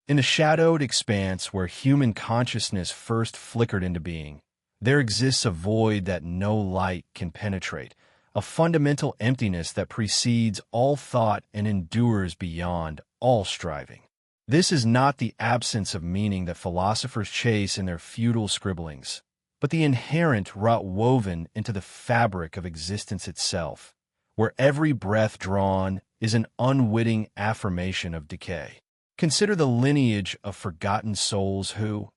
In the shadowed expanse where human consciousness first flickered into being, there exists a void that no light can penetrate, a fundamental emptiness that precedes all thought and endures beyond all striving. This is not the absence of meaning that philosophers chase in their futile scribblings, but the inherent rot woven into the fabric of existence itself, where every breath drawn is an unwitting affirmation of decay. Consider the lineage of forgotten souls who,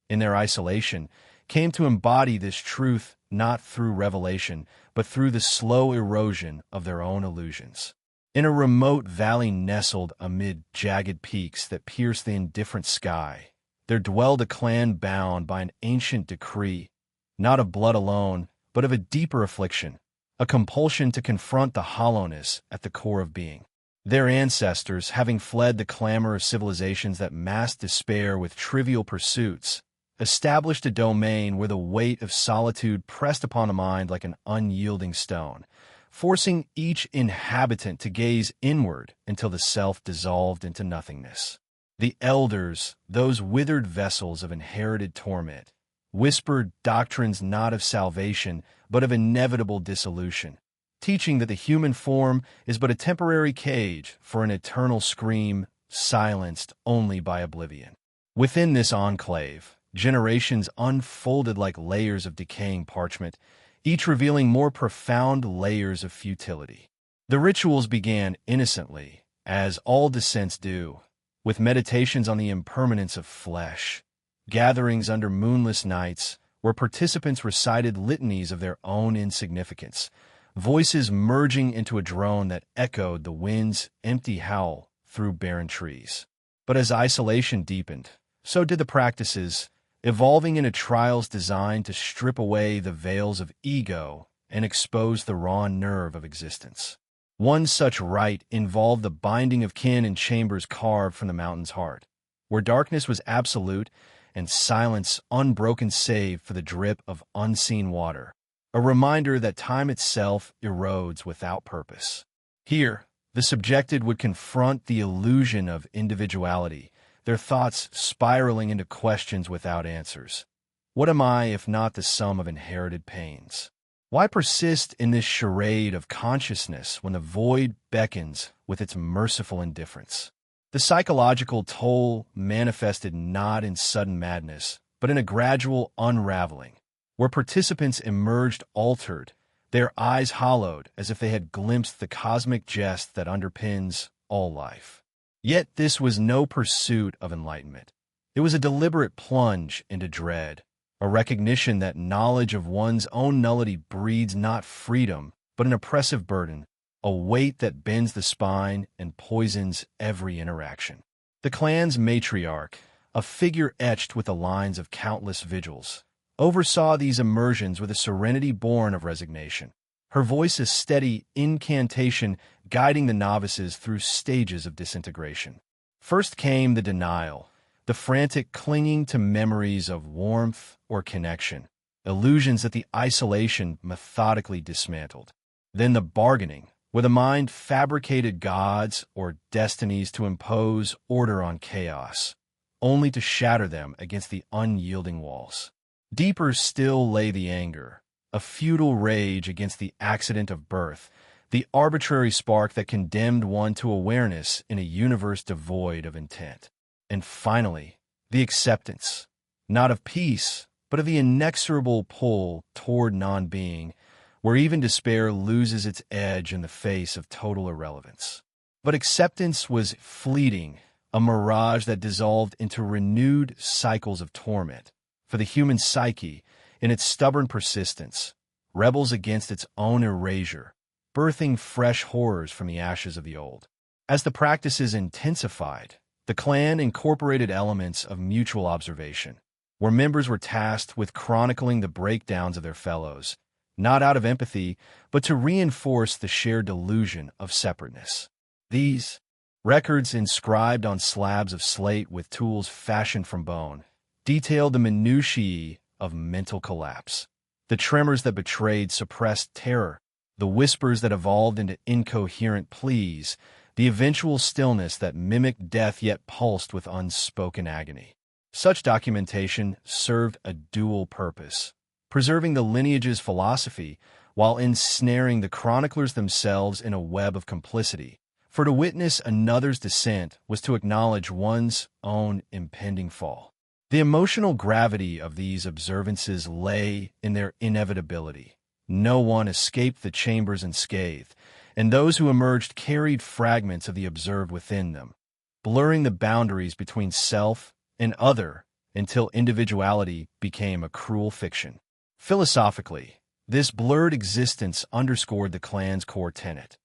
in their isolation, came to embody this truth not through revelation, but through the slow erosion of their own illusions. In a remote valley nestled amid jagged peaks that pierced the indifferent sky, there dwelled a clan bound by an ancient decree, not of blood alone, but of a deeper affliction, a compulsion to confront the hollowness at the core of being. Their ancestors, having fled the clamor of civilizations that masked despair with trivial pursuits, established a domain where the weight of solitude pressed upon the mind like an unyielding stone, forcing each inhabitant to gaze inward until the self dissolved into nothingness. The elders, those withered vessels of inherited torment, whispered doctrines not of salvation, but of inevitable dissolution, teaching that the human form is but a temporary cage for an eternal scream silenced only by oblivion. Within this enclave, generations unfolded like layers of decaying parchment, each revealing more profound layers of futility. The rituals began innocently, as all descents do, with meditations on the impermanence of flesh, gatherings under moonless nights where participants recited litanies of their own insignificance, voices merging into a drone that echoed the wind's empty howl through barren trees. But as isolation deepened, so did the practices, evolving into trials designed to strip away the veils of ego and expose the raw nerve of existence. One such rite involved the binding of kin in chambers carved from the mountain's heart, where darkness was absolute and silence unbroken save for the drip of unseen water, a reminder that time itself erodes without purpose. Here, the subjected would confront the illusion of individuality, their thoughts spiraling into questions without answers. What am I if not the sum of inherited pains? Why persist in this charade of consciousness when the void beckons with its merciful indifference? The psychological toll manifested not in sudden madness, but in a gradual unraveling, where participants emerged altered, their eyes hollowed as if they had glimpsed the cosmic jest that underpins all life. Yet this was no pursuit of enlightenment. It was a deliberate plunge into dread, a recognition that knowledge of one's own nullity breeds not freedom, but an oppressive burden, a weight that bends the spine and poisons every interaction. The clan's matriarch, a figure etched with the lines of countless vigils, oversaw these immersions with a serenity born of resignation, her voice a steady incantation guiding the novices through stages of disintegration. First came the denial, the frantic clinging to memories of warmth or connection, illusions that the isolation methodically dismantled. Then the bargaining, where the mind fabricated gods or destinies to impose order on chaos, only to shatter them against the unyielding walls. Deeper still lay the anger, a futile rage against the accident of birth, the arbitrary spark that condemned one to awareness in a universe devoid of intent. And finally, the acceptance, not of peace, but of the inexorable pull toward non-being, where even despair loses its edge in the face of total irrelevance. But acceptance was fleeting, a mirage that dissolved into renewed cycles of torment, for the human psyche, in its stubborn persistence, rebels against its own erasure, birthing fresh horrors from the ashes of the old. As the practices intensified, the clan incorporated elements of mutual observation, where members were tasked with chronicling the breakdowns of their fellows, not out of empathy, but to reinforce the shared delusion of separateness. These records, inscribed on slabs of slate with tools fashioned from bone, detailed the minutiae of mental collapse, the tremors that betrayed suppressed terror, the whispers that evolved into incoherent pleas, the eventual stillness that mimicked death yet pulsed with unspoken agony. Such documentation served a dual purpose, preserving the lineage's philosophy while ensnaring the chroniclers themselves in a web of complicity. For to witness another's descent was to acknowledge one's own impending fall. The emotional gravity of these observances lay in their inevitability. No one escaped the chambers unscathed, and those who emerged carried fragments of the observed within them, blurring the boundaries between self and other until individuality became a cruel fiction. Philosophically, this blurred existence underscored the clan's core tenet,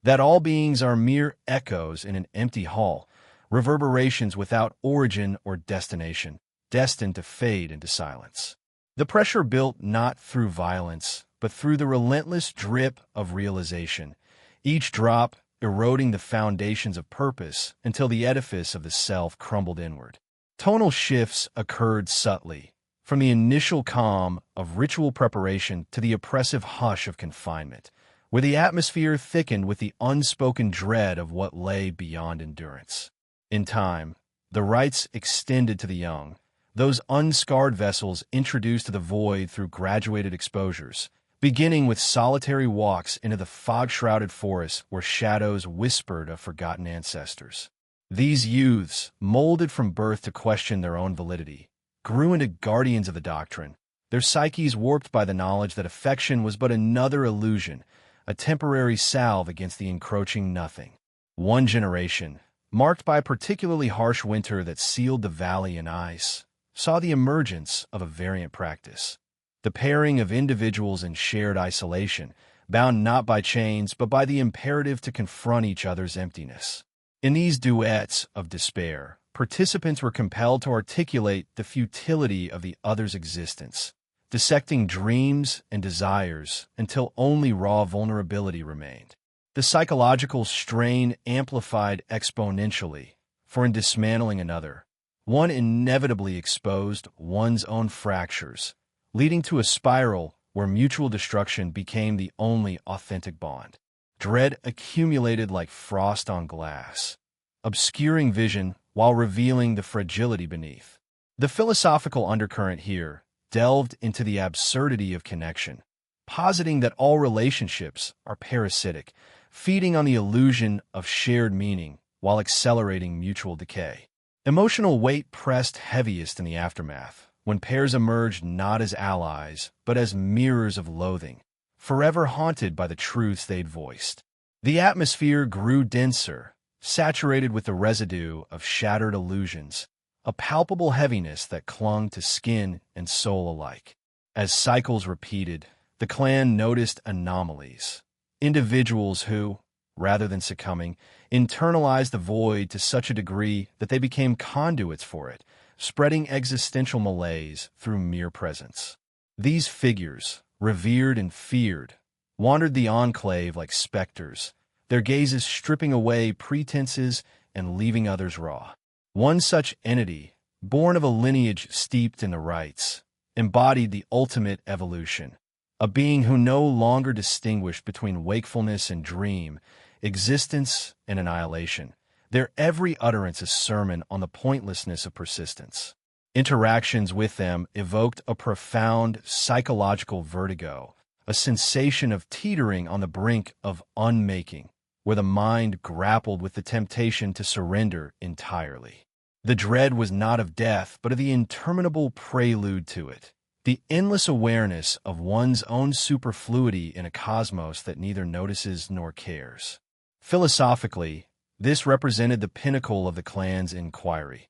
that all beings are mere echoes in an empty hall, reverberations without origin or destination, destined to fade into silence. The pressure built not through violence, but through the relentless drip of realization, each drop eroding the foundations of purpose until the edifice of the self crumbled inward. Tonal shifts occurred subtly, from the initial calm of ritual preparation to the oppressive hush of confinement, where the atmosphere thickened with the unspoken dread of what lay beyond endurance. In time, the rites extended to the young, those unscarred vessels introduced to the void through graduated exposures, beginning with solitary walks into the fog-shrouded forests where shadows whispered of forgotten ancestors. These youths, molded from birth to question their own validity, grew into guardians of the doctrine, their psyches warped by the knowledge that affection was but another illusion, a temporary salve against the encroaching nothing. One generation, marked by a particularly harsh winter that sealed the valley in ice, saw the emergence of a variant practice, the pairing of individuals in shared isolation, bound not by chains but by the imperative to confront each other's emptiness. In these duets of despair, participants were compelled to articulate the futility of the other's existence, dissecting dreams and desires until only raw vulnerability remained. The psychological strain amplified exponentially, for in dismantling another, one inevitably exposed one's own fractures, leading to a spiral where mutual destruction became the only authentic bond. Dread accumulated like frost on glass, obscuring vision while revealing the fragility beneath. The philosophical undercurrent here delved into the absurdity of connection, positing that all relationships are parasitic, feeding on the illusion of shared meaning while accelerating mutual decay. Emotional weight pressed heaviest in the aftermath, when pairs emerged not as allies, but as mirrors of loathing, forever haunted by the truths they'd voiced. The atmosphere grew denser, saturated with the residue of shattered illusions, a palpable heaviness that clung to skin and soul alike. As cycles repeated, the clan noticed anomalies, individuals who, rather than succumbing, internalized the void to such a degree that they became conduits for it, spreading existential malaise through mere presence. These figures, revered and feared, wandered the enclave like specters, their gazes stripping away pretenses and leaving others raw. One such entity, born of a lineage steeped in the rites, embodied the ultimate evolution, a being who no longer distinguished between wakefulness and dream, existence and annihilation, their every utterance a sermon on the pointlessness of persistence. Interactions with them evoked a profound psychological vertigo, a sensation of teetering on the brink of unmaking, where the mind grappled with the temptation to surrender entirely. The dread was not of death, but of the interminable prelude to it, the endless awareness of one's own superfluity in a cosmos that neither notices nor cares. Philosophically, this represented the pinnacle of the clan's inquiry.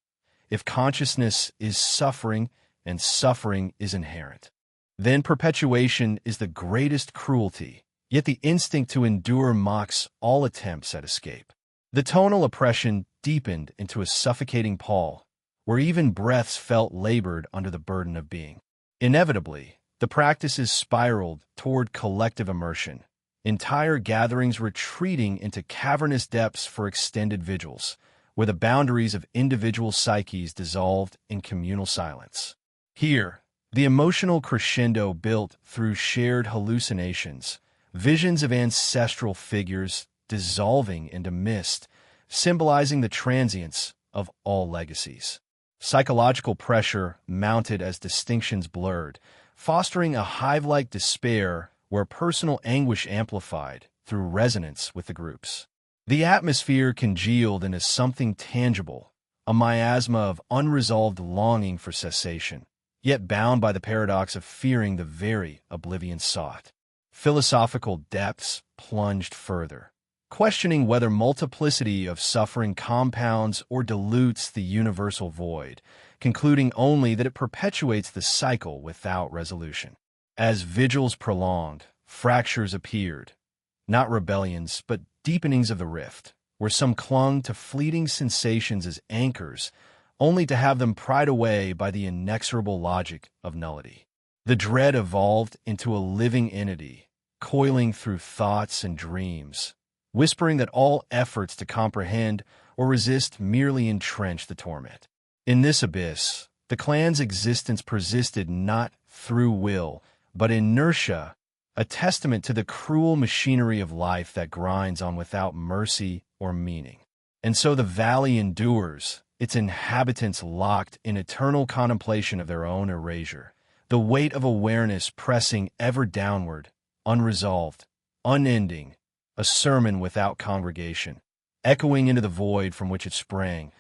If consciousness is suffering and suffering is inherent, then perpetuation is the greatest cruelty, yet the instinct to endure mocks all attempts at escape. The tonal oppression deepened into a suffocating pall, where even breaths felt labored under the burden of being. Inevitably, the practices spiraled toward collective immersion, entire gatherings retreating into cavernous depths for extended vigils, where the boundaries of individual psyches dissolved in communal silence. Here, the emotional crescendo built through shared hallucinations, visions of ancestral figures dissolving into mist, symbolizing the transience of all legacies. Psychological pressure mounted as distinctions blurred, fostering a hive-like despair where personal anguish amplified through resonance with the groups. The atmosphere congealed into something tangible, a miasma of unresolved longing for cessation, yet bound by the paradox of fearing the very oblivion sought. Philosophical depths plunged further, questioning whether multiplicity of suffering compounds or dilutes the universal void, concluding only that it perpetuates the cycle without resolution. As vigils prolonged, fractures appeared, not rebellions, but deepenings of the rift, where some clung to fleeting sensations as anchors, only to have them pried away by the inexorable logic of nullity. The dread evolved into a living entity, coiling through thoughts and dreams, whispering that all efforts to comprehend or resist merely entrench the torment. In this abyss, the clan's existence persisted not through will, but inertia, a testament to the cruel machinery of life that grinds on without mercy or meaning. And so the valley endures, its inhabitants locked in eternal contemplation of their own erasure, the weight of awareness pressing ever downward, unresolved, unending, a sermon without congregation, echoing into the void from which it sprang,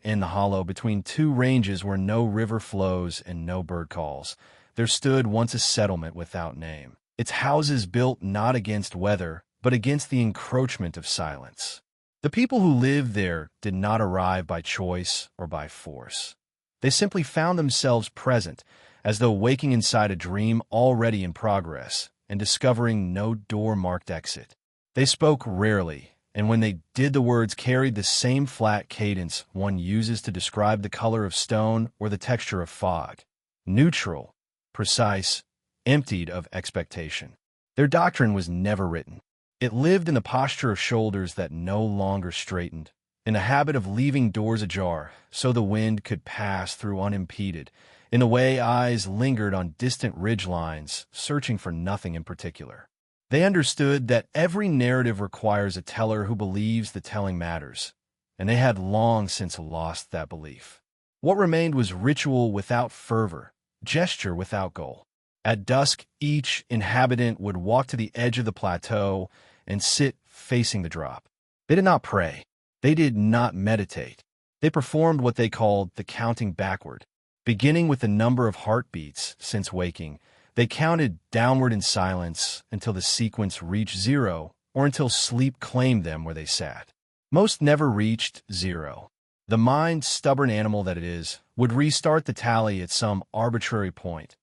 in the hollow between two ranges where no river flows and no bird calls. There stood once a settlement without name, its houses built not against weather, but against the encroachment of silence. The people who lived there did not arrive by choice or by force. They simply found themselves present, as though waking inside a dream already in progress and discovering no door-marked exit. They spoke rarely, and when they did, the words carried the same flat cadence one uses to describe the color of stone or the texture of fog. Neutral, precise, emptied of expectation. Their doctrine was never written. It lived in the posture of shoulders that no longer straightened, in the habit of leaving doors ajar so the wind could pass through unimpeded, in the way eyes lingered on distant ridgelines, searching for nothing in particular. They understood that every narrative requires a teller who believes the telling matters, and they had long since lost that belief. What remained was ritual without fervor, gesture without goal. At dusk, each inhabitant would walk to the edge of the plateau and sit facing the drop. They did not pray. They did not meditate. They performed what they called the counting backward. Beginning with the number of heartbeats since waking, they counted downward in silence until the sequence reached zero or until sleep claimed them where they sat. Most never reached zero. The mind, stubborn animal that it is, would restart the tally at some arbitrary point.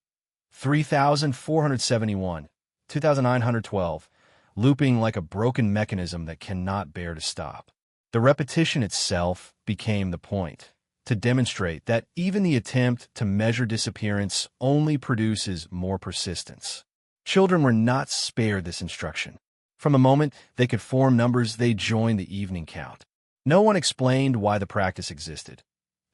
3,471, 2,912, looping like a broken mechanism that cannot bear to stop. The repetition itself became the point, to demonstrate that even the attempt to measure disappearance only produces more persistence. Children were not spared this instruction. From the moment they could form numbers, they joined the evening count. No one explained why the practice existed.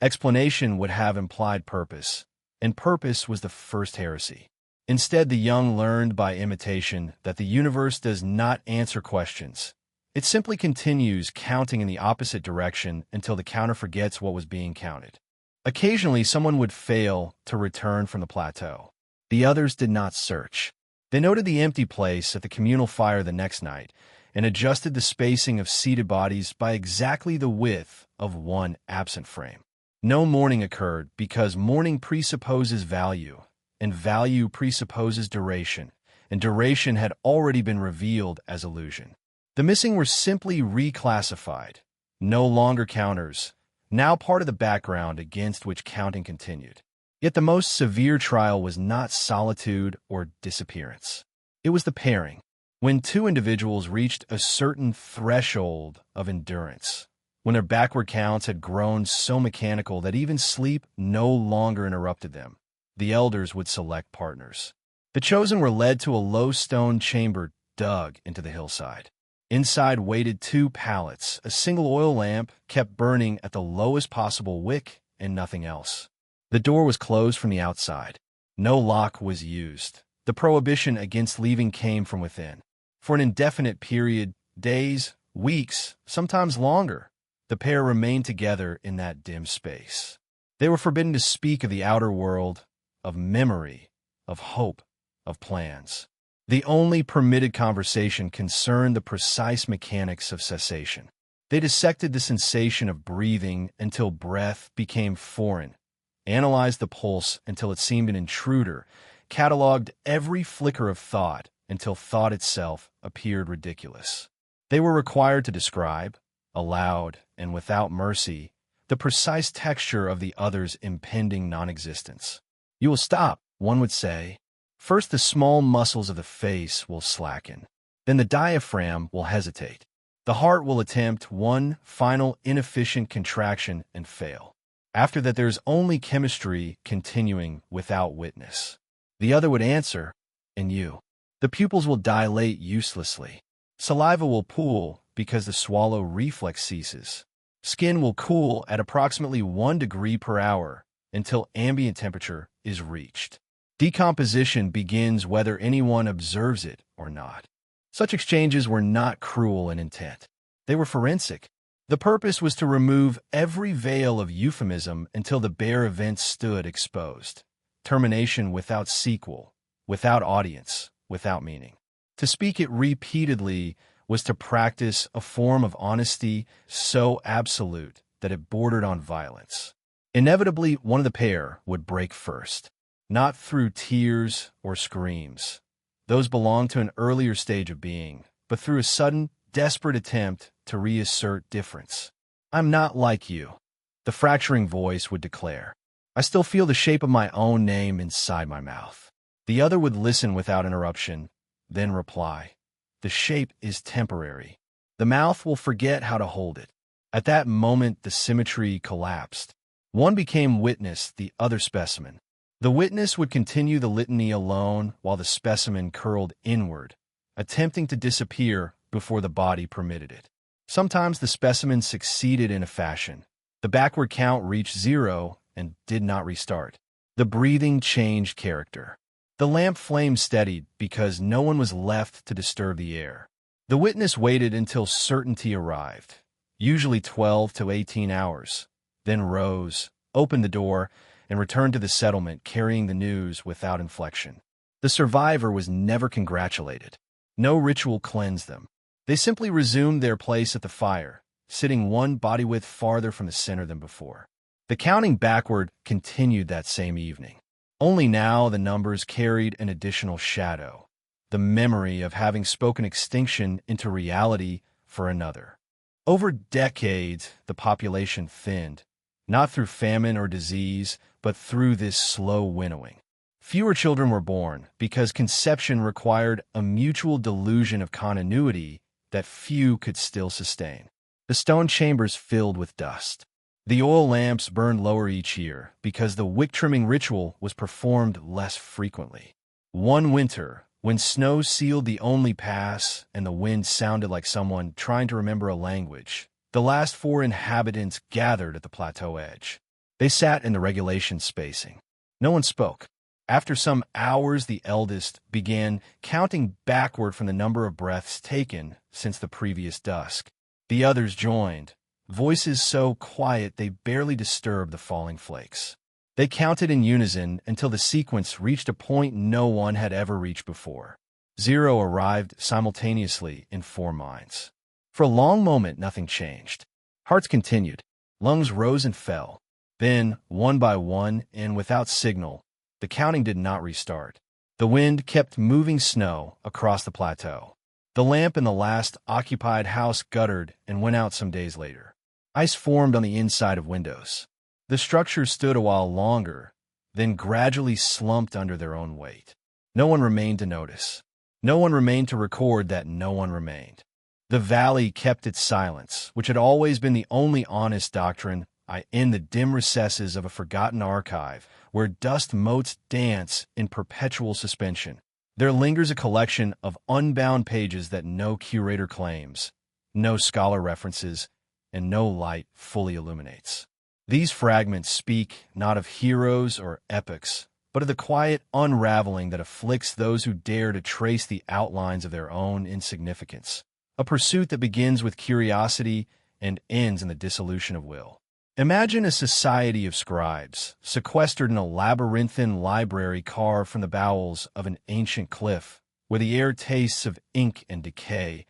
Explanation would have implied purpose, and purpose was the first heresy. Instead, the young learned by imitation that the universe does not answer questions. It simply continues counting in the opposite direction until the counter forgets what was being counted. Occasionally, someone would fail to return from the plateau. The others did not search. They noted the empty place at the communal fire the next night and adjusted the spacing of seated bodies by exactly the width of one absent frame. No mourning occurred because mourning presupposes value, and value presupposes duration, and duration had already been revealed as illusion. The missing were simply reclassified, no longer counters, now part of the background against which counting continued. Yet the most severe trial was not solitude or disappearance. It was the pairing, when two individuals reached a certain threshold of endurance, when their backward counts had grown so mechanical that even sleep no longer interrupted them. The elders would select partners. The chosen were led to a low stone chamber dug into the hillside. Inside waited two pallets, a single oil lamp kept burning at the lowest possible wick, and nothing else. The door was closed from the outside. No lock was used. The prohibition against leaving came from within. For an indefinite period, days, weeks, sometimes longer, The pair remained together in that dim space. They were forbidden to speak of the outer world, of memory, of hope, of plans. The only permitted conversation concerned the precise mechanics of cessation. They dissected the sensation of breathing until breath became foreign, analyzed the pulse until it seemed an intruder, cataloged every flicker of thought until thought itself appeared ridiculous. They were required to describe, aloud and without mercy, the precise texture of the other's impending non-existence. "You will stop," one would say. "First the small muscles of the face will slacken. Then the diaphragm will hesitate. The heart will attempt one final inefficient contraction and fail. After that there's only chemistry continuing without witness." The other would answer, "And you?" The pupils will dilate uselessly. Saliva will pool because the swallow reflex ceases. Skin will cool at approximately 1 degree per hour until ambient temperature is reached. Decomposition begins whether anyone observes it or not. Such exchanges were not cruel in intent. They were forensic. The purpose was to remove every veil of euphemism until the bare event stood exposed. Termination without sequel, without audience, without meaning. To speak it repeatedly was to practice a form of honesty so absolute that it bordered on violence. Inevitably, one of the pair would break first, not through tears or screams. Those belonged to an earlier stage of being, but through a sudden, desperate attempt to reassert difference. "I'm not like you," the fracturing voice would declare. "I still feel the shape of my own name inside my mouth." The other would listen without interruption, then reply, "The shape is temporary. The mouth will forget how to hold it." At that moment, the symmetry collapsed. One became witness, the other specimen. The witness would continue the litany alone while the specimen curled inward, attempting to disappear before the body permitted it. Sometimes the specimen succeeded in a fashion. The backward count reached 0 and did not restart. The breathing changed character. The lamp flame steadied because no one was left to disturb the air. The witness waited until certainty arrived, usually 12 to 18 hours, then rose, opened the door, and returned to the settlement carrying the news without inflection. The survivor was never congratulated. No ritual cleansed them. They simply resumed their place at the fire, sitting one body width farther from the center than before. The counting backward continued that same evening. Only now the numbers carried an additional shadow, the memory of having spoken extinction into reality for another. Over decades, the population thinned, not through famine or disease, but through this slow winnowing. Fewer children were born because conception required a mutual delusion of continuity that few could still sustain. The stone chambers filled with dust. The oil lamps burned lower each year because the wick-trimming ritual was performed less frequently. One winter, when snow sealed the only pass and the wind sounded like someone trying to remember a language, the last 4 inhabitants gathered at the plateau edge. They sat in the regulation spacing. No one spoke. After some hours, the eldest began counting backward from the number of breaths taken since the previous dusk. The others joined, voices so quiet they barely disturbed the falling flakes. They counted in unison until the sequence reached a point no one had ever reached before. 0 arrived simultaneously in 4 minds. For a long moment, nothing changed. Hearts continued. Lungs rose and fell. Then, one by one, and without signal, the counting did not restart. The wind kept moving snow across the plateau. The lamp in the last occupied house guttered and went out some days later. Ice formed on the inside of windows. The structure stood a while longer, then gradually slumped under their own weight. No one remained to notice. No one remained to record that no one remained. The valley kept its silence, which had always been the only honest doctrine, in the dim recesses of a forgotten archive, where dust motes dance in perpetual suspension. There lingers a collection of unbound pages that no curator claims, no scholar references, and no light fully illuminates. These fragments speak not of heroes or epics, but of the quiet unraveling that afflicts those who dare to trace the outlines of their own insignificance, a pursuit that begins with curiosity and ends in the dissolution of will. Imagine a society of scribes, sequestered in a labyrinthine library carved from the bowels of an ancient cliff, where the air tastes of ink and decay,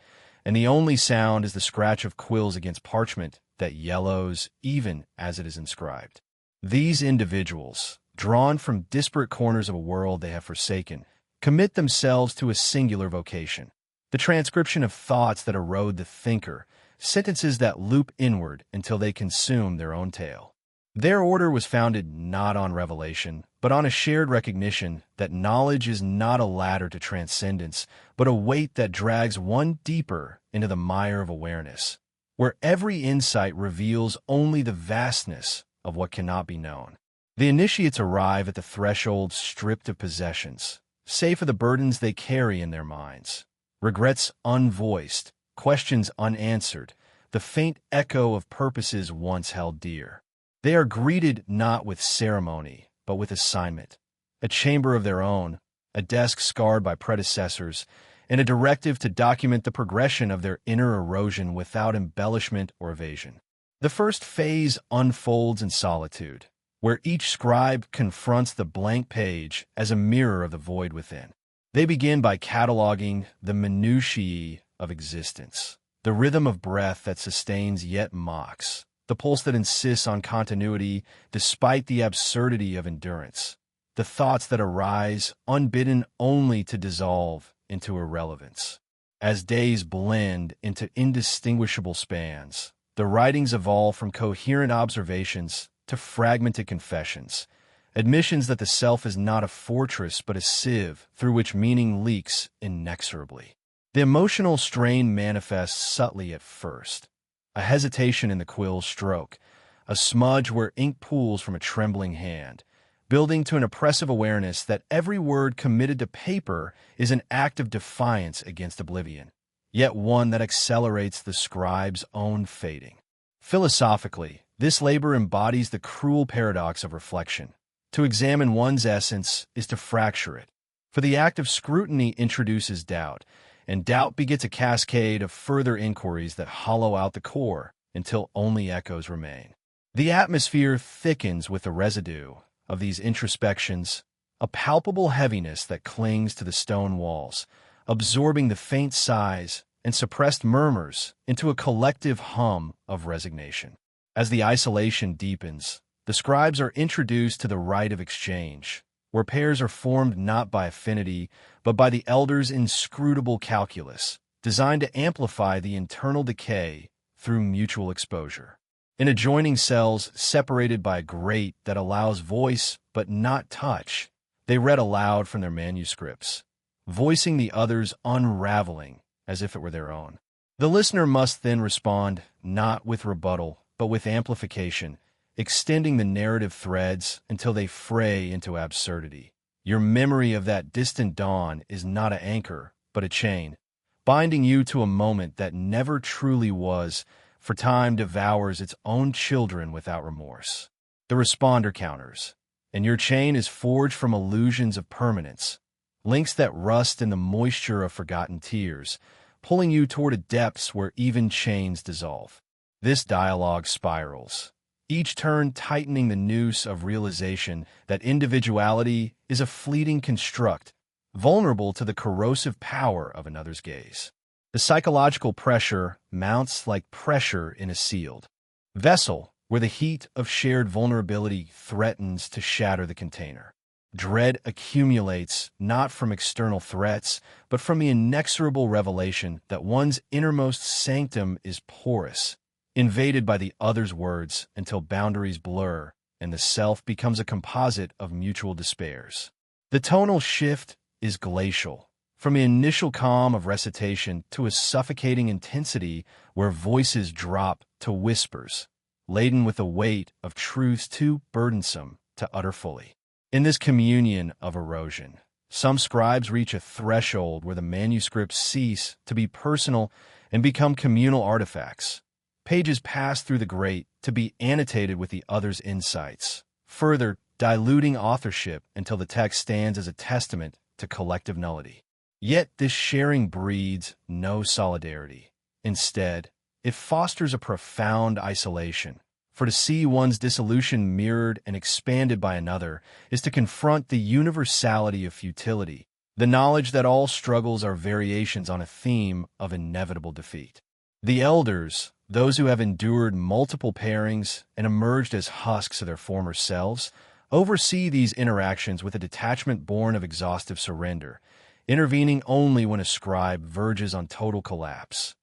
and the only sound is the scratch of quills against parchment that yellows even as it is inscribed. These individuals, drawn from disparate corners of a world they have forsaken, commit themselves to a singular vocation, the transcription of thoughts that erode the thinker, sentences that loop inward until they consume their own tale. Their order was founded not on revelation, but on a shared recognition that knowledge is not a ladder to transcendence, but a weight that drags one deeper into the mire of awareness, where every insight reveals only the vastness of what cannot be known. The initiates arrive at the threshold stripped of possessions, save for the burdens they carry in their minds, regrets unvoiced, questions unanswered, the faint echo of purposes once held dear. They are greeted not with ceremony, but with assignment, a chamber of their own, a desk scarred by predecessors, and a directive to document the progression of their inner erosion without embellishment or evasion. The first phase unfolds in solitude, where each scribe confronts the blank page as a mirror of the void within. They begin by cataloging the minutiae of existence, the rhythm of breath that sustains yet mocks, the pulse that insists on continuity despite the absurdity of endurance, the thoughts that arise unbidden only to dissolve into irrelevance. As days blend into indistinguishable spans, the writings evolve from coherent observations to fragmented confessions, admissions that the self is not a fortress but a sieve through which meaning leaks inexorably. The emotional strain manifests subtly at first, a hesitation in the quill's stroke, a smudge where ink pools from a trembling hand, building to an oppressive awareness that every word committed to paper is an act of defiance against oblivion, yet one that accelerates the scribe's own fading. Philosophically, this labor embodies the cruel paradox of reflection. To examine one's essence is to fracture it, for the act of scrutiny introduces doubt, and doubt begets a cascade of further inquiries that hollow out the core until only echoes remain. The atmosphere thickens with the residue of these introspections, a palpable heaviness that clings to the stone walls, absorbing the faint sighs and suppressed murmurs into a collective hum of resignation. As the isolation deepens, the scribes are introduced to the rite of exchange, where pairs are formed not by affinity, but by the elder's inscrutable calculus, designed to amplify the internal decay through mutual exposure. In adjoining cells separated by a grate that allows voice but not touch, they read aloud from their manuscripts, voicing the other's unraveling as if it were their own. The listener must then respond not with rebuttal, but with amplification, extending the narrative threads until they fray into absurdity. Your memory of that distant dawn is not an anchor, but a chain, binding you to a moment that never truly was, for time devours its own children without remorse. The responder counters, and your chain is forged from illusions of permanence, links that rust in the moisture of forgotten tears, pulling you toward depths where even chains dissolve. This dialogue spirals, each turn tightening the noose of realization that individuality is a fleeting construct, vulnerable to the corrosive power of another's gaze. The psychological pressure mounts like pressure in a sealed vessel, where the heat of shared vulnerability threatens to shatter the container. Dread accumulates not from external threats, but from the inexorable revelation that one's innermost sanctum is porous, invaded by the other's words until boundaries blur and the self becomes a composite of mutual despairs. The tonal shift is glacial, from the initial calm of recitation to a suffocating intensity where voices drop to whispers, laden with the weight of truths too burdensome to utter fully. In this communion of erosion, some scribes reach a threshold where the manuscripts cease to be personal and become communal artifacts. Pages pass through the grate to be annotated with the other's insights, further diluting authorship until the text stands as a testament to collective nullity. Yet this sharing breeds no solidarity. Instead, it fosters a profound isolation. For to see one's dissolution mirrored and expanded by another is to confront the universality of futility, the knowledge that all struggles are variations on a theme of inevitable defeat. The elders, those who have endured multiple pairings and emerged as husks of their former selves, oversee these interactions with a detachment born of exhaustive surrender, intervening only when a scribe verges on total collapse,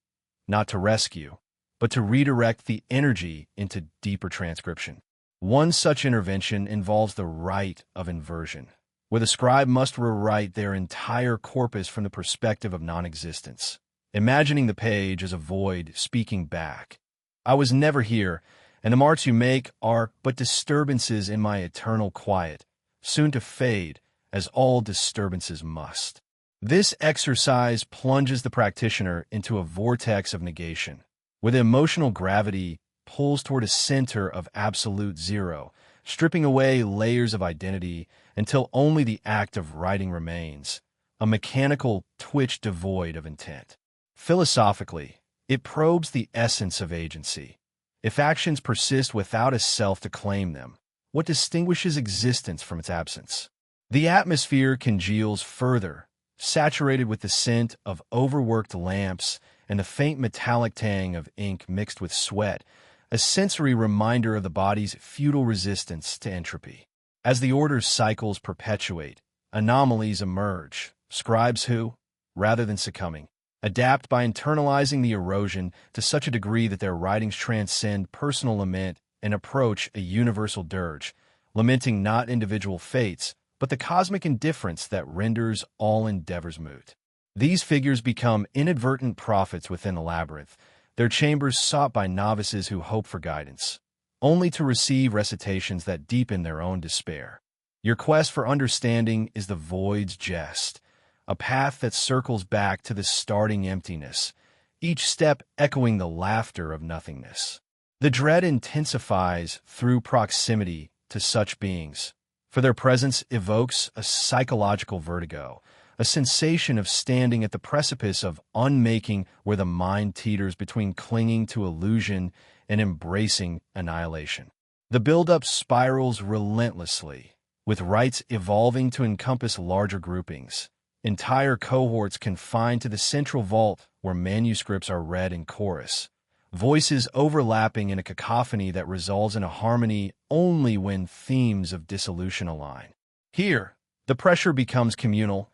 not to rescue, but to redirect the energy into deeper transcription. One such intervention involves the rite of inversion, where the scribe must rewrite their entire corpus from the perspective of non-existence, imagining the page as a void speaking back. I was never here, and the marks you make are but disturbances in my eternal quiet, soon to fade, as all disturbances must. This exercise plunges the practitioner into a vortex of negation, where the emotional gravity pulls toward a center of absolute zero, stripping away layers of identity until only the act of writing remains, a mechanical twitch devoid of intent. Philosophically, it probes the essence of agency. If actions persist without a self to claim them, what distinguishes existence from its absence? The atmosphere congeals further, saturated with the scent of overworked lamps and the faint metallic tang of ink mixed with sweat, a sensory reminder of the body's futile resistance to entropy. As the order's cycles perpetuate, anomalies emerge, scribes who, rather than succumbing, adapt by internalizing the erosion to such a degree that their writings transcend personal lament and approach a universal dirge, lamenting not individual fates, but the cosmic indifference that renders all endeavors moot. These figures become inadvertent prophets within the labyrinth, their chambers sought by novices who hope for guidance, only to receive recitations that deepen their own despair. Your quest for understanding is the void's jest, a path that circles back to the starting emptiness, each step echoing the laughter of nothingness. The dread intensifies through proximity to such beings, for their presence evokes a psychological vertigo, a sensation of standing at the precipice of unmaking where the mind teeters between clinging to illusion and embracing annihilation. The buildup spirals relentlessly, with rites evolving to encompass larger groupings, entire cohorts confined to the central vault where manuscripts are read in chorus, voices overlapping in a cacophony that resolves in a harmony only when themes of dissolution align. Here, the pressure becomes communal,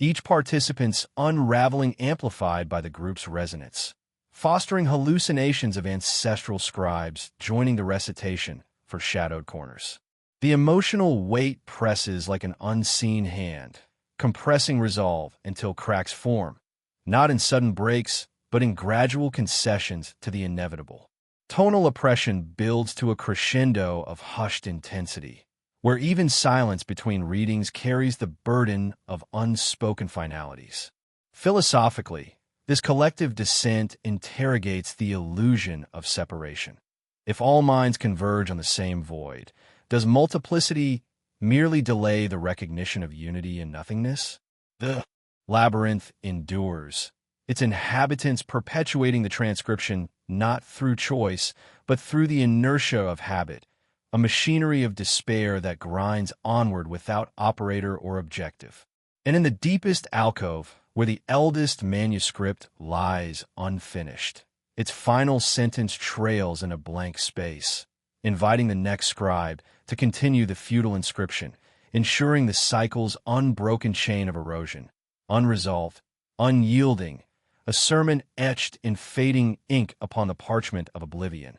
each participant's unraveling amplified by the group's resonance, fostering hallucinations of ancestral scribes joining the recitation for shadowed corners. The emotional weight presses like an unseen hand, compressing resolve until cracks form, not in sudden breaks, but in gradual concessions to the inevitable. Tonal oppression builds to a crescendo of hushed intensity, where even silence between readings carries the burden of unspoken finalities. Philosophically, this collective descent interrogates the illusion of separation. If all minds converge on the same void, does multiplicity merely delay the recognition of unity in nothingness? The labyrinth endures, its inhabitants perpetuating the transcription not through choice, but through the inertia of habit, a machinery of despair that grinds onward without operator or objective. And in the deepest alcove, where the eldest manuscript lies unfinished, its final sentence trails in a blank space, inviting the next scribe to continue the futile inscription, ensuring the cycle's unbroken chain of erosion, unresolved, unyielding, a sermon etched in fading ink upon the parchment of oblivion,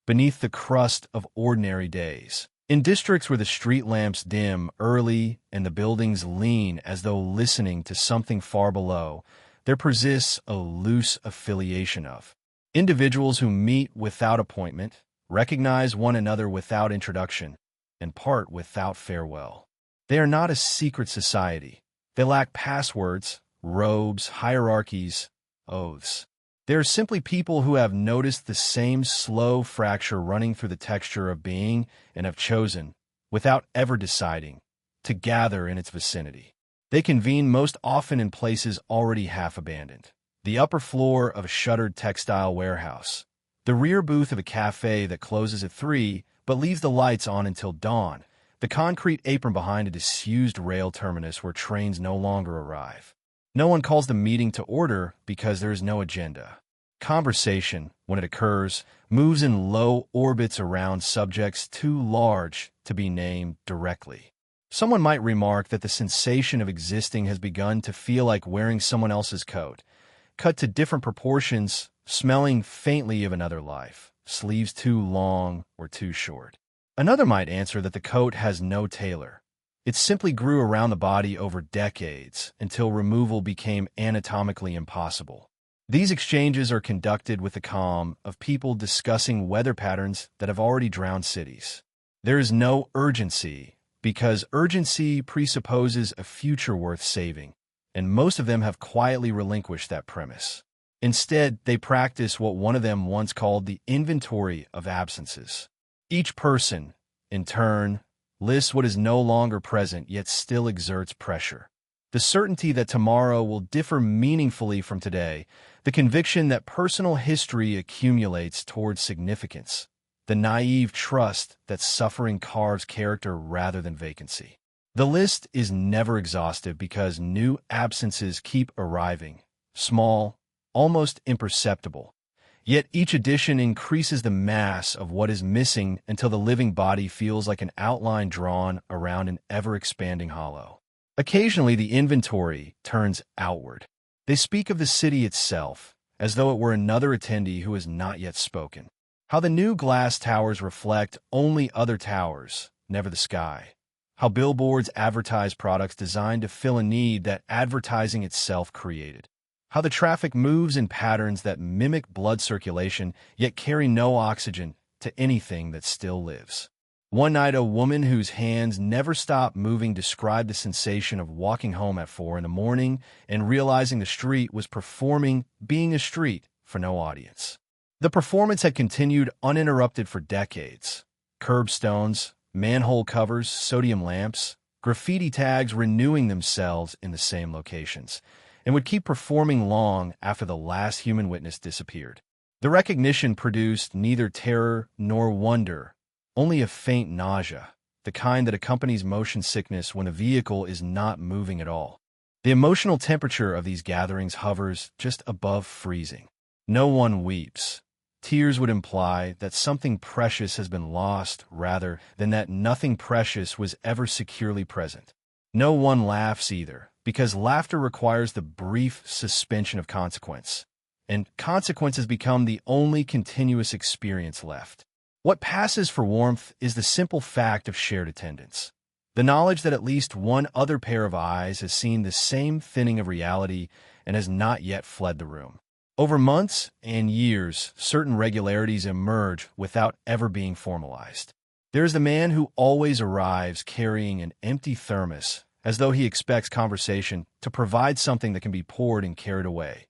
beneath the crust of ordinary days. In districts where the street lamps dim early and the buildings lean as though listening to something far below, there persists a loose affiliation of individuals who meet without appointment, recognize one another without introduction, and part without farewell. They are not a secret society. They lack passwords, robes, hierarchies, oaths. They are simply people who have noticed the same slow fracture running through the texture of being and have chosen, without ever deciding, to gather in its vicinity. They convene most often in places already half abandoned, the upper floor of a shuttered textile warehouse, the rear booth of a cafe that closes at 3 but leaves the lights on until dawn, the concrete apron behind a disused rail terminus where trains no longer arrive. No one calls the meeting to order because there is no agenda. Conversation, when it occurs, moves in low orbits around subjects too large to be named directly. Someone might remark that the sensation of existing has begun to feel like wearing someone else's coat, cut to different proportions, smelling faintly of another life, sleeves too long or too short. Another might answer that the coat has no tailor. It simply grew around the body over decades until removal became anatomically impossible. These exchanges are conducted with the calm of people discussing weather patterns that have already drowned cities. There is no urgency, because urgency presupposes a future worth saving, and most of them have quietly relinquished that premise. Instead, they practice what one of them once called the inventory of absences. Each person, in turn, lists what is no longer present yet still exerts pressure. The certainty that tomorrow will differ meaningfully from today, the conviction that personal history accumulates towards significance, the naive trust that suffering carves character rather than vacancy. The list is never exhaustive because new absences keep arriving, small, almost imperceptible. Yet each addition increases the mass of what is missing until the living body feels like an outline drawn around an ever-expanding hollow. Occasionally, the inventory turns outward. They speak of the city itself, as though it were another attendee who has not yet spoken. How the new glass towers reflect only other towers, never the sky. How billboards advertise products designed to fill a need that advertising itself created. How the traffic moves in patterns that mimic blood circulation, yet carry no oxygen to anything that still lives. One night, a woman whose hands never stopped moving described the sensation of walking home at 4 in the morning and realizing the street was performing being a street for no audience. The performance had continued uninterrupted for decades. Curbstones, manhole covers, sodium lamps, graffiti tags renewing themselves in the same locations, and would keep performing long after the last human witness disappeared. The recognition produced neither terror nor wonder, only a faint nausea, the kind that accompanies motion sickness when a vehicle is not moving at all. The emotional temperature of these gatherings hovers just above freezing. No one weeps. Tears would imply that something precious has been lost rather than that nothing precious was ever securely present. No one laughs either, because laughter requires the brief suspension of consequence, and consequences become the only continuous experience left. What passes for warmth is the simple fact of shared attendance. The knowledge that at least one other pair of eyes has seen the same thinning of reality and has not yet fled the room. Over months and years, certain regularities emerge without ever being formalized. There is the man who always arrives carrying an empty thermos, as though he expects conversation to provide something that can be poured and carried away.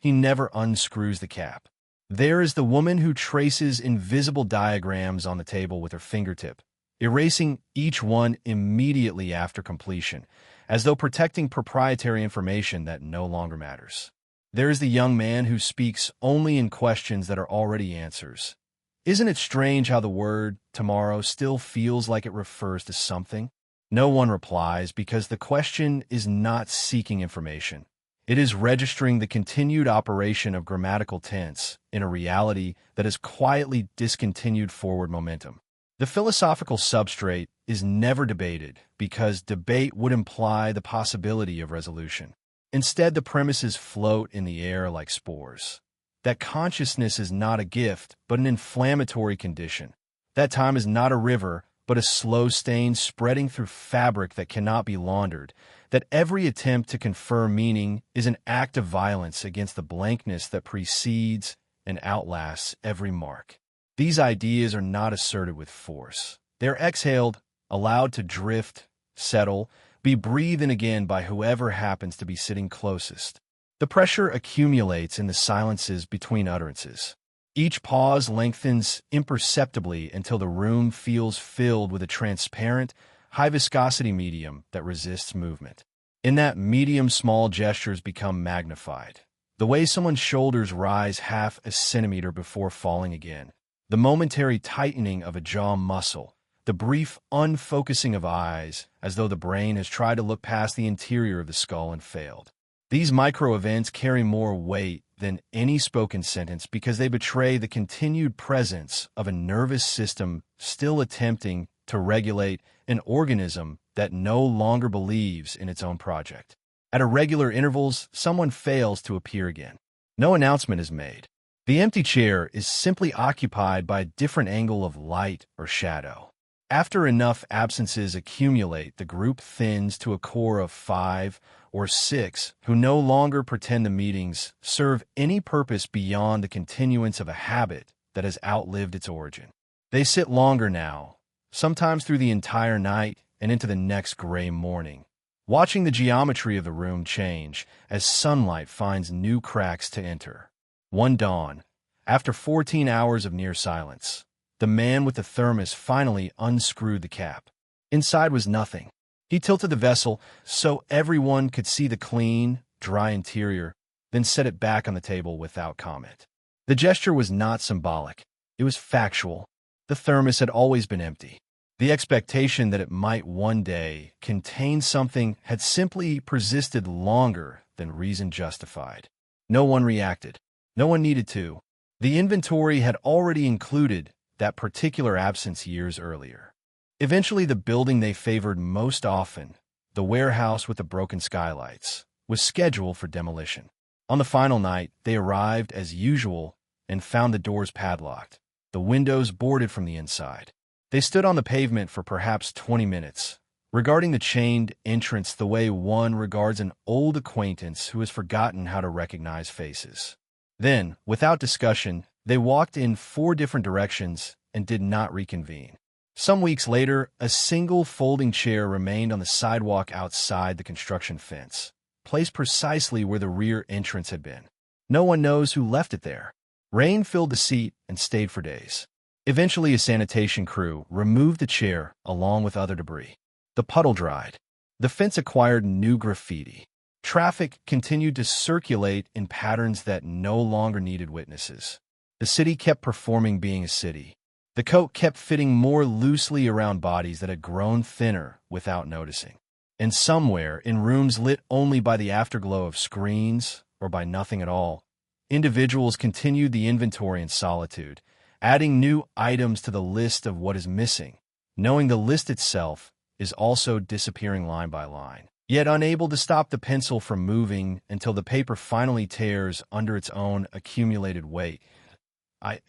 He never unscrews the cap. There is the woman who traces invisible diagrams on the table with her fingertip, erasing each one immediately after completion, as though protecting proprietary information that no longer matters. There is the young man who speaks only in questions that are already answers. Isn't it strange how the word tomorrow still feels like it refers to something? No one replies because the question is not seeking information. It is registering the continued operation of grammatical tense in a reality that has quietly discontinued forward momentum. The philosophical substrate is never debated because debate would imply the possibility of resolution. Instead, the premises float in the air like spores. That consciousness is not a gift, but an inflammatory condition. That time is not a river, but a slow stain spreading through fabric that cannot be laundered. That every attempt to confer meaning is an act of violence against the blankness that precedes and outlasts every mark. These ideas are not asserted with force. They are exhaled, allowed to drift, settle, be breathed in again by whoever happens to be sitting closest. The pressure accumulates in the silences between utterances. Each pause lengthens imperceptibly until the room feels filled with a transparent, high-viscosity medium that resists movement. In that medium, small gestures become magnified. The way someone's shoulders rise half a centimeter before falling again. The momentary tightening of a jaw muscle. The brief unfocusing of eyes, as though the brain has tried to look past the interior of the skull and failed. These micro-events carry more weight than any spoken sentence because they betray the continued presence of a nervous system still attempting to regulate an organism that no longer believes in its own project. At irregular intervals, someone fails to appear again. No announcement is made. The empty chair is simply occupied by a different angle of light or shadow. After enough absences accumulate, the group thins to a core of 5 or 6 who no longer pretend the meetings serve any purpose beyond the continuance of a habit that has outlived its origin. They sit longer now, sometimes through the entire night and into the next gray morning, watching the geometry of the room change as sunlight finds new cracks to enter. One dawn, after 14 hours of near silence, the man with the thermos finally unscrewed the cap. Inside was nothing. He tilted the vessel so everyone could see the clean, dry interior, then set it back on the table without comment. The gesture was not symbolic. It was factual. The thermos had always been empty. The expectation that it might one day contain something had simply persisted longer than reason justified. No one reacted. No one needed to. The inventory had already included that particular absence years earlier. Eventually, the building they favored most often, the warehouse with the broken skylights, was scheduled for demolition. On the final night, they arrived as usual and found the doors padlocked, the windows boarded from the inside. They stood on the pavement for perhaps 20 minutes, regarding the chained entrance the way one regards an old acquaintance who has forgotten how to recognize faces. Then, without discussion, they walked in 4 different directions and did not reconvene. Some weeks later, a single folding chair remained on the sidewalk outside the construction fence, placed precisely where the rear entrance had been. No one knows who left it there. Rain filled the seat and stayed for days. Eventually, a sanitation crew removed the chair along with other debris. The puddle dried. The fence acquired new graffiti. Traffic continued to circulate in patterns that no longer needed witnesses. The city kept performing being a city. The coat kept fitting more loosely around bodies that had grown thinner without noticing. And somewhere, in rooms lit only by the afterglow of screens or by nothing at all, individuals continued the inventory in solitude, adding new items to the list of what is missing, knowing the list itself is also disappearing line by line, yet unable to stop the pencil from moving until the paper finally tears under its own accumulated weight.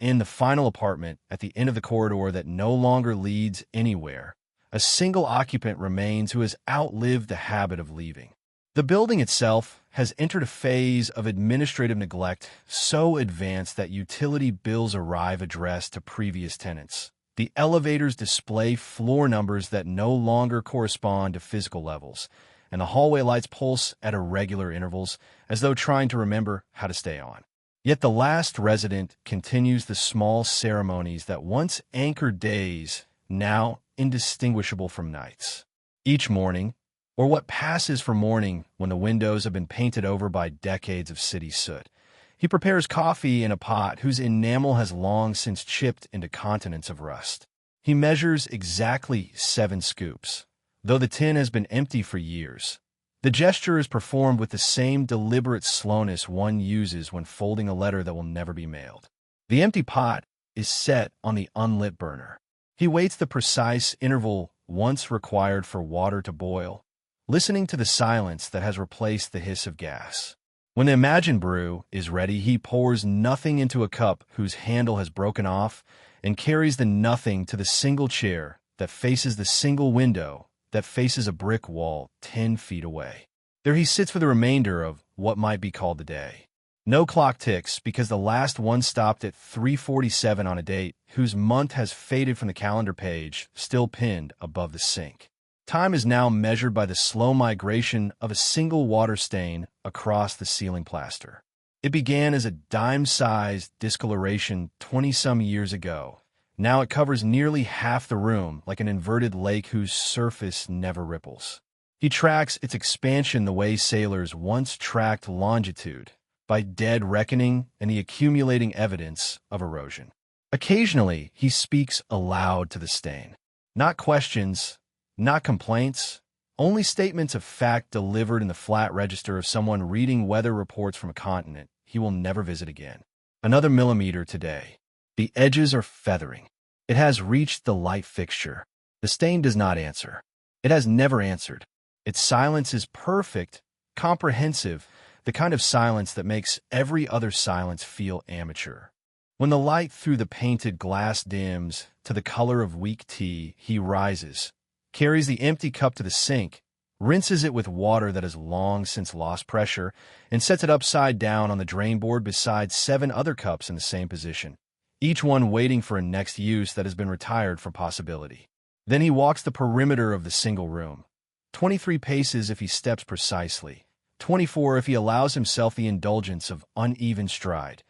In the final apartment at the end of the corridor that no longer leads anywhere, a single occupant remains who has outlived the habit of leaving. The building itself has entered a phase of administrative neglect so advanced that utility bills arrive addressed to previous tenants. The elevators display floor numbers that no longer correspond to physical levels, and the hallway lights pulse at irregular intervals as though trying to remember how to stay on. Yet the last resident continues the small ceremonies that once anchored days, now indistinguishable from nights. Each morning, or what passes for morning when the windows have been painted over by decades of city soot, he prepares coffee in a pot whose enamel has long since chipped into continents of rust. He measures exactly 7 scoops, though the tin has been empty for years. The gesture is performed with the same deliberate slowness one uses when folding a letter that will never be mailed. The empty pot is set on the unlit burner. He waits the precise interval once required for water to boil, listening to the silence that has replaced the hiss of gas. When the imagined brew is ready, he pours nothing into a cup whose handle has broken off and carries the nothing to the single chair that faces the single window that faces a brick wall 10 feet away. There he sits for the remainder of what might be called the day. No clock ticks because the last one stopped at 3:47 on a date whose month has faded from the calendar page, still pinned above the sink. Time is now measured by the slow migration of a single water stain across the ceiling plaster. It began as a dime-sized discoloration 20-some years ago. Now it covers nearly half the room like an inverted lake whose surface never ripples. He tracks its expansion the way sailors once tracked longitude, by dead reckoning and the accumulating evidence of erosion. Occasionally, he speaks aloud to the stain. Not questions, not complaints, only statements of fact delivered in the flat register of someone reading weather reports from a continent he will never visit again. Another millimeter today. The edges are feathering. It has reached the light fixture. The stain does not answer. It has never answered. Its silence is perfect, comprehensive, the kind of silence that makes every other silence feel amateur. When the light through the painted glass dims to the color of weak tea, he rises, carries the empty cup to the sink, rinses it with water that has long since lost pressure, and sets it upside down on the drain board beside 7 other cups in the same position, each one waiting for a next use that has been retired from possibility. Then he walks the perimeter of the single room, 23 paces if he steps precisely, 24 if he allows himself the indulgence of uneven stride,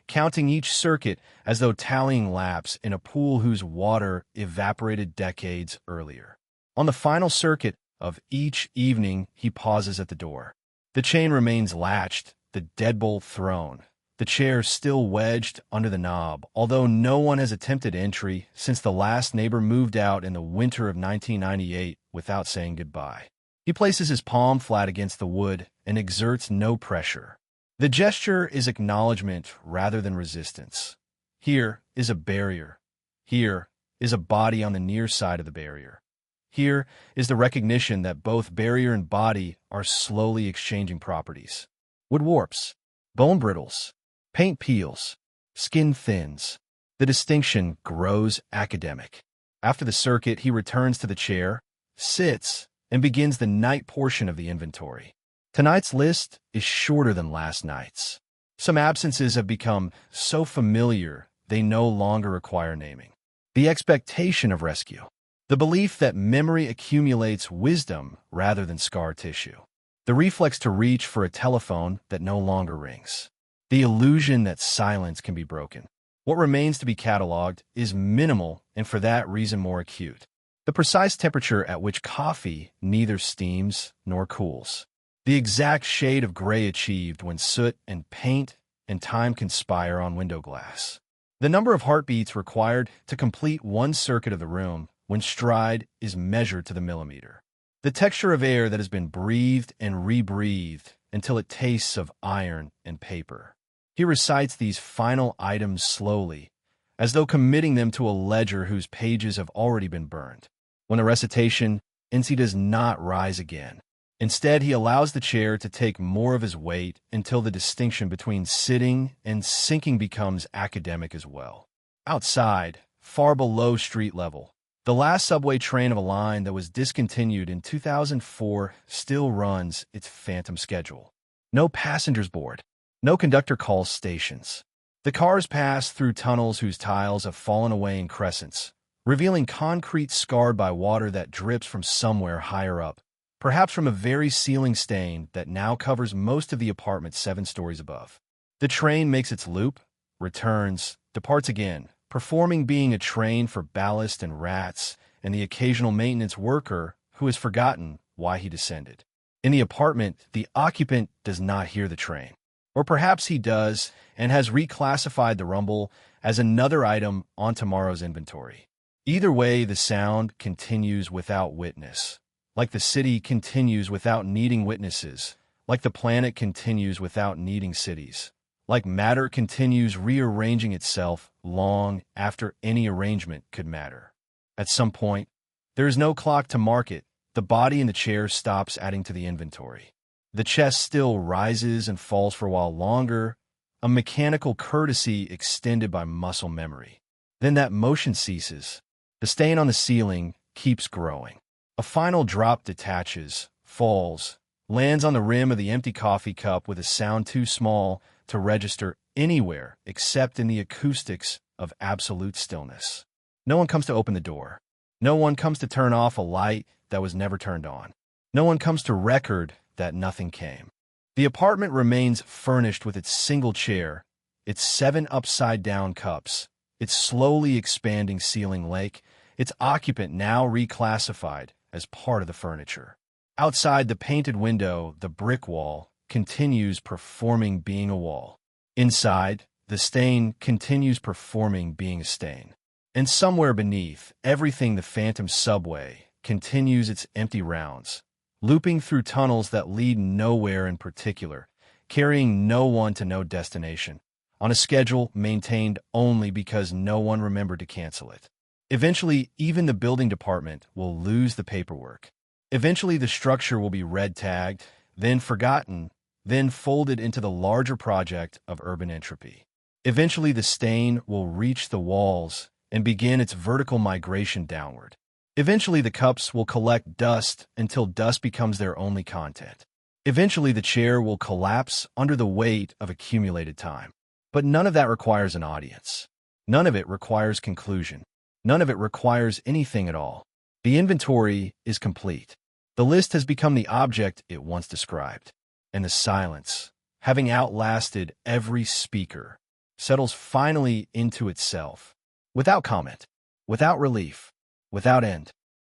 counting each circuit as though tallying laps in a pool whose water evaporated decades earlier. On the final circuit of each evening, he pauses at the door. The chain remains latched, the deadbolt thrown, the chair still wedged under the knob, although no one has attempted entry since the last neighbor moved out in the winter of 1998 without saying goodbye. He places his palm flat against the wood and exerts no pressure. The gesture is acknowledgement rather than resistance. Here is a barrier. Here is a body on the near side of the barrier. Here is the recognition that both barrier and body are slowly exchanging properties. Wood warps, bone brittles, paint peels, skin thins. The distinction grows academic. After the circuit, he returns to the chair, sits, and begins the night portion of the inventory. Tonight's list is shorter than last night's. Some absences have become so familiar they no longer require naming. The expectation of rescue. The belief that memory accumulates wisdom rather than scar tissue. The reflex to reach for a telephone that no longer rings. The illusion that silence can be broken. What remains to be cataloged is minimal and for that reason more acute. The precise temperature at which coffee neither steams nor cools. The exact shade of gray achieved when soot and paint and time conspire on window glass. The number of heartbeats required to complete one circuit of the room when stride is measured to the millimeter. The texture of air that has been breathed and rebreathed until it tastes of iron and paper. He recites these final items slowly, as though committing them to a ledger whose pages have already been burned. When the recitation ends, he does not rise again. Instead, he allows the chair to take more of his weight until the distinction between sitting and sinking becomes academic as well. Outside, far below street level, the last subway train of a line that was discontinued in 2004 still runs its phantom schedule. No passengers board. No conductor calls stations. The cars pass through tunnels whose tiles have fallen away in crescents, revealing concrete scarred by water that drips from somewhere higher up, perhaps from a very ceiling stain that now covers most of the apartment 7 stories above. The train makes its loop, returns, departs again, performing being a train for ballast and rats and the occasional maintenance worker who has forgotten why he descended. In the apartment, the occupant does not hear the train. Or perhaps he does and has reclassified the rumble as another item on tomorrow's inventory. Either way, the sound continues without witness, like the city continues without needing witnesses, like the planet continues without needing cities, like matter continues rearranging itself long after any arrangement could matter. At some point, there is no clock to mark it. The body in the chair stops adding to the inventory. The chest still rises and falls for a while longer, a mechanical courtesy extended by muscle memory. Then that motion ceases. The stain on the ceiling keeps growing. A final drop detaches, falls, lands on the rim of the empty coffee cup with a sound too small to register anywhere except in the acoustics of absolute stillness. No one comes to open the door. No one comes to turn off a light that was never turned on. No one comes to record that nothing came. The apartment remains furnished with its single chair, its 7 upside-down cups, its slowly expanding ceiling lake, its occupant now reclassified as part of the furniture. Outside the painted window, the brick wall, continues performing being a wall. Inside, the stain continues performing being a stain. And somewhere beneath, everything the phantom subway continues its empty rounds, looping through tunnels that lead nowhere in particular, carrying no one to no destination, on a schedule maintained only because no one remembered to cancel it. Eventually, even the building department will lose the paperwork. Eventually, the structure will be red-tagged, then forgotten, then folded into the larger project of urban entropy. Eventually, the stain will reach the walls and begin its vertical migration downward. Eventually, the cups will collect dust until dust becomes their only content. Eventually, the chair will collapse under the weight of accumulated time. But none of that requires an audience. None of it requires conclusion. None of it requires anything at all. The inventory is complete. The list has become the object it once described. And the silence, having outlasted every speaker, settles finally into itself, without comment, without relief, without end.